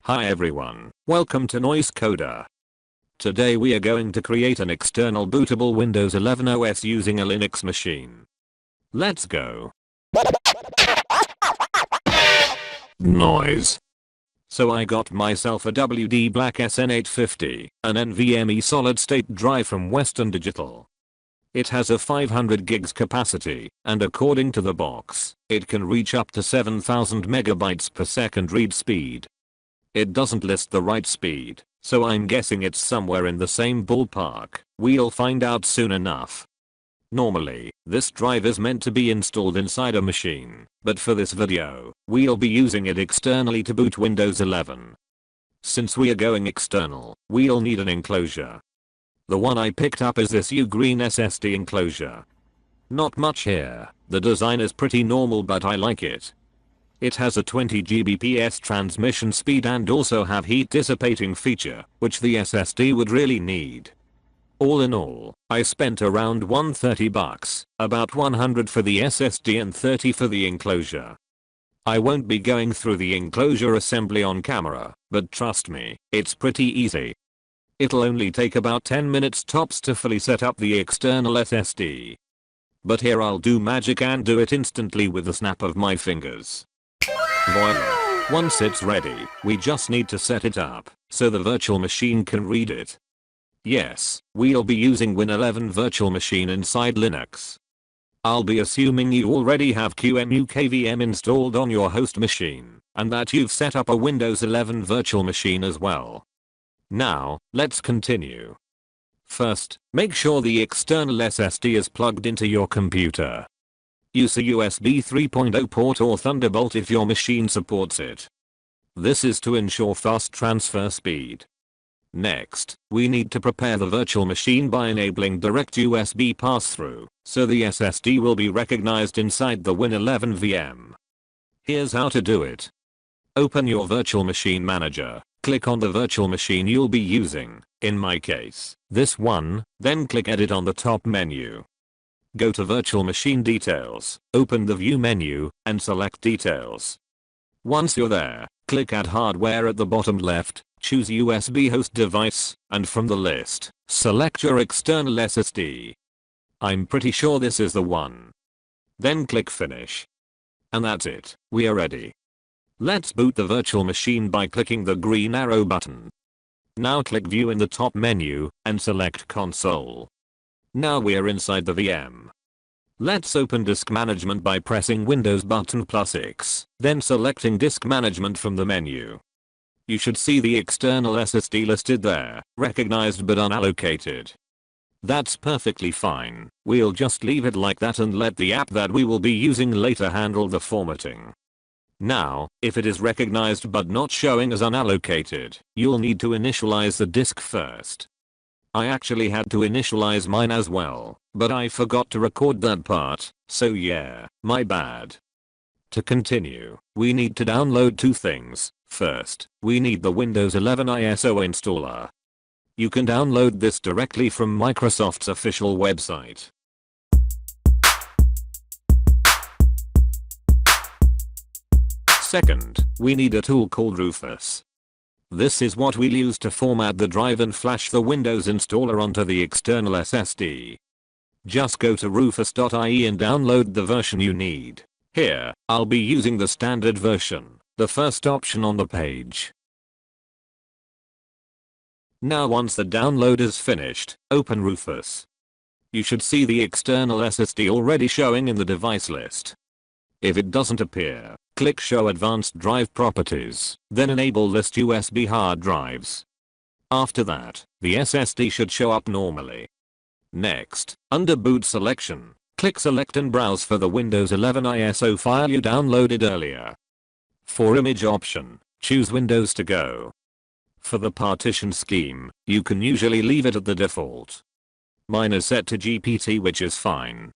Hi everyone, welcome to Noice Coder. Today we are going to create an external bootable Windows 11 OS using a Linux machine. Let's go. Noise. So I got myself a WD Black SN850, an NVMe solid state drive from Western Digital. It has a 500 gigs capacity, and according to the box, it can reach up to 7000 megabytes per second read speed. It doesn't list the right speed, so I'm guessing it's somewhere in the same ballpark. We'll find out soon enough. Normally, this drive is meant to be installed inside a machine, but for this video, we'll be using it externally to boot Windows 11. Since we are going external, we'll need an enclosure. The one I picked up is this green SSD enclosure. Not much here, the design is pretty normal but I like it. It has a 20 Gbps transmission speed and also have heat dissipating feature, which the SSD would really need. All in all, I spent around $130, about 100 for the SSD and 30 for the enclosure. I won't be going through the enclosure assembly on camera, but trust me, it's pretty easy. It'll only take about 10 minutes tops to fully set up the external SSD. But here I'll do magic and do it instantly with the snap of my fingers. Voila. Once it's ready, we just need to set it up, so the virtual machine can read it. Yes, we'll be using Win 11 virtual machine inside Linux. I'll be assuming you already have QEMU-KVM installed on your host machine, and that you've set up a Windows 11 virtual machine as well. Now, let's continue. First, make sure the external SSD is plugged into your computer. Use a USB 3.0 port or Thunderbolt if your machine supports it. This is to ensure fast transfer speed. Next, we need to prepare the virtual machine by enabling direct USB pass-through, so the SSD will be recognized inside the Win 11 VM. Here's how to do it. Open your virtual machine manager, click on the virtual machine you'll be using, in my case, this one, then click Edit on the top menu. Go to Virtual Machine Details, open the View menu, and select Details. Once you're there, click Add Hardware at the bottom left, choose USB host device, and from the list, select your external SSD. I'm pretty sure this is the one. Then click Finish. And that's it, we are ready. Let's boot the virtual machine by clicking the green arrow button. Now click View in the top menu, and select Console. Now we're inside the VM. Let's open Disk Management by pressing Windows button +X, then selecting Disk Management from the menu. You should see the external SSD listed there, recognized but unallocated. That's perfectly fine, we'll just leave it like that and let the app that we will be using later handle the formatting. Now, if it is recognized but not showing as unallocated, you'll need to initialize the disk first. I actually had to initialize mine as well, but I forgot to record that part, so yeah, my bad. To continue, we need to download two things. First, we need the Windows 11 ISO installer. You can download this directly from Microsoft's official website. Second, we need a tool called Rufus. This is what we'll use to format the drive and flash the Windows installer onto the external SSD. Just go to rufus.ie and download the version you need. Here, I'll be using the standard version, the first option on the page. Now once the download is finished, open Rufus. You should see the external SSD already showing in the device list. If it doesn't appear, click Show Advanced Drive Properties, then enable List USB hard drives. After that, the SSD should show up normally. Next, under Boot Selection, click Select and browse for the Windows 11 ISO file you downloaded earlier. For image option, choose Windows to go. For the partition scheme, you can usually leave it at the default. Mine is set to GPT, which is fine.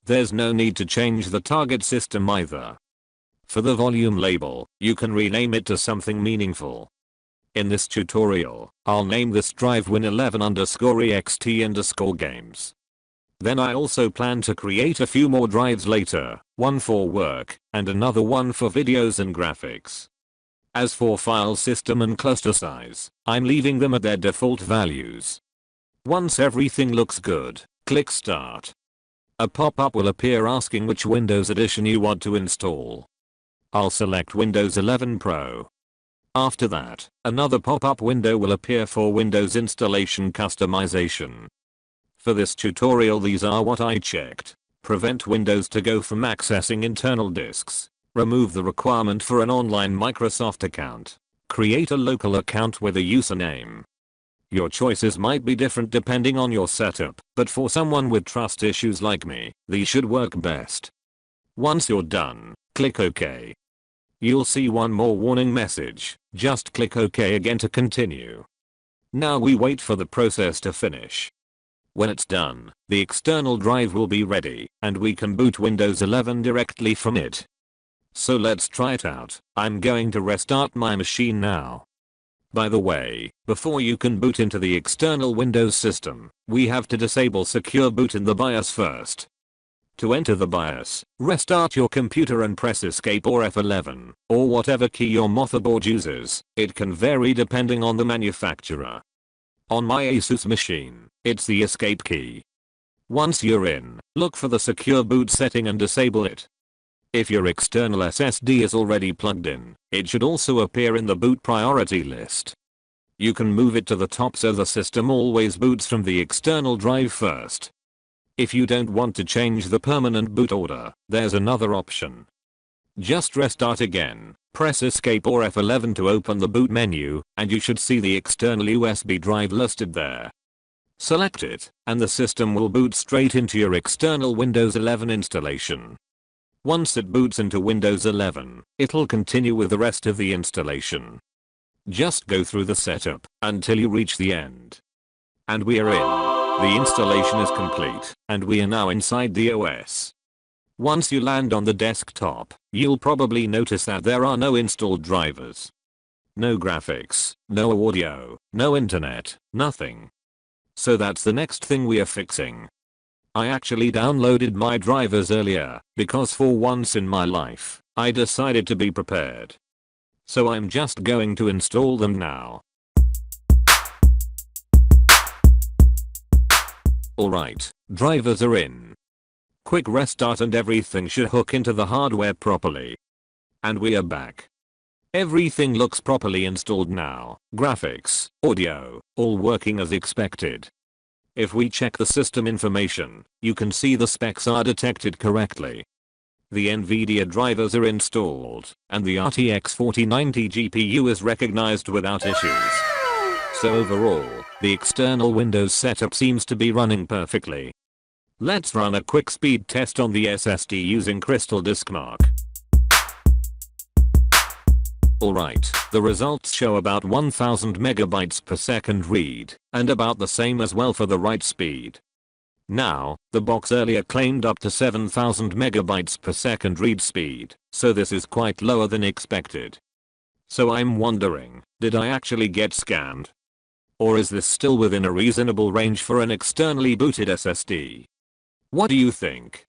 There's no need to change the target system either. For the volume label, you can rename it to something meaningful. In this tutorial, I'll name this drive Win11_ext_games. Then I also plan to create a few more drives later, one for work, and another one for videos and graphics. As for file system and cluster size, I'm leaving them at their default values. Once everything looks good, click Start. A pop-up will appear asking which Windows edition you want to install. I'll select Windows 11 Pro. After that, another pop-up window will appear for Windows installation customization. For this tutorial, these are what I checked. Prevent Windows to go from accessing internal disks. Remove the requirement for an online Microsoft account. Create a local account with a username. Your choices might be different depending on your setup, but for someone with trust issues like me, these should work best. Once you're done, click OK. You'll see one more warning message. Just click OK again to continue. Now we wait for the process to finish. When it's done, the external drive will be ready, and we can boot Windows 11 directly from it. So let's try it out. I'm going to restart my machine now. By the way, before you can boot into the external Windows system, we have to disable Secure Boot in the BIOS first. To enter the BIOS, restart your computer and press Escape or F11, or whatever key your motherboard uses. It can vary depending on the manufacturer. On my Asus machine, it's the Escape key. Once you're in, look for the Secure Boot setting and disable it. If your external SSD is already plugged in, it should also appear in the boot priority list. You can move it to the top so the system always boots from the external drive first. If you don't want to change the permanent boot order, there's another option. Just restart again, press Escape or F11 to open the boot menu, and you should see the external USB drive listed there. Select it, and the system will boot straight into your external Windows 11 installation. Once it boots into Windows 11, it'll continue with the rest of the installation. Just go through the setup until you reach the end. And we are in. The installation is complete, and we are now inside the OS. Once you land on the desktop, you'll probably notice that there are no installed drivers. No graphics, no audio, no internet, nothing. So that's the next thing we are fixing. I actually downloaded my drivers earlier, because for once in my life, I decided to be prepared. So I'm just going to install them now. Alright, drivers are in. Quick restart and everything should hook into the hardware properly. And we are back. Everything looks properly installed now. Graphics, audio, all working as expected. If we check the system information, you can see the specs are detected correctly. The NVIDIA drivers are installed, and the RTX 4090 GPU is recognized without issues. So overall, the external Windows setup seems to be running perfectly. Let's run a quick speed test on the SSD using Crystal Disk Mark. Alright, the results show about 1000 megabytes per second read, and about the same as well for the write speed. Now, the box earlier claimed up to 7000 megabytes per second read speed, so this is quite lower than expected. So I'm wondering, did I actually get scammed? Or is this still within a reasonable range for an externally booted SSD? What do you think?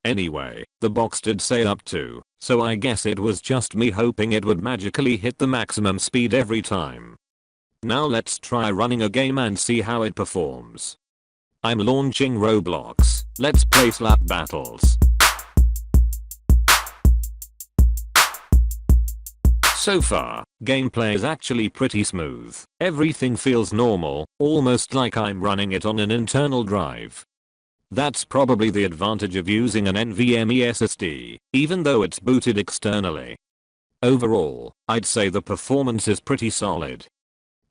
Anyway, the box did say up to, so I guess it was just me hoping it would magically hit the maximum speed every time. Now let's try running a game and see how it performs. I'm launching Roblox. Let's play Slap Battles. So far, gameplay is actually pretty smooth. Everything feels normal, almost like I'm running it on an internal drive. That's probably the advantage of using an NVMe SSD, even though it's booted externally. Overall, I'd say the performance is pretty solid.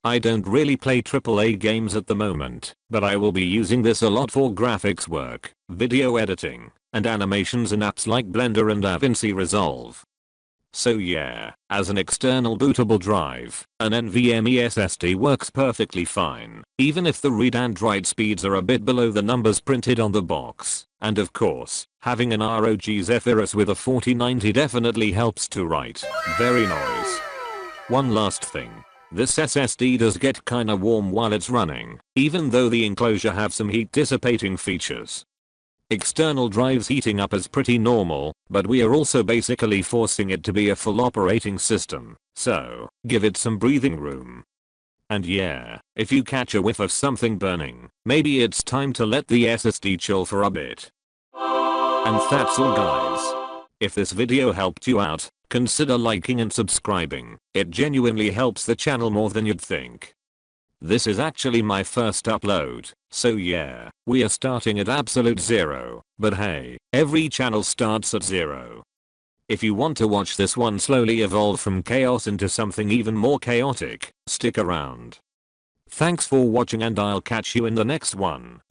I don't really play AAA games at the moment, but I will be using this a lot for graphics work, video editing, and animations in apps like Blender and DaVinci Resolve. So yeah, as an external bootable drive, an NVMe SSD works perfectly fine, even if the read and write speeds are a bit below the numbers printed on the box. And of course, having an ROG Zephyrus with a 4090 definitely helps to write. Very nice. One last thing. This SSD does get kinda warm while it's running, even though the enclosure have some heat dissipating features. External drives heating up is pretty normal, but we are also basically forcing it to be a full operating system, so give it some breathing room. And yeah, if you catch a whiff of something burning, maybe it's time to let the SSD chill for a bit. And that's all guys. If this video helped you out, consider liking and subscribing. It genuinely helps the channel more than you'd think. This is actually my first upload, so yeah, we are starting at absolute zero, but hey, every channel starts at zero. If you want to watch this one slowly evolve from chaos into something even more chaotic, stick around. Thanks for watching and I'll catch you in the next one.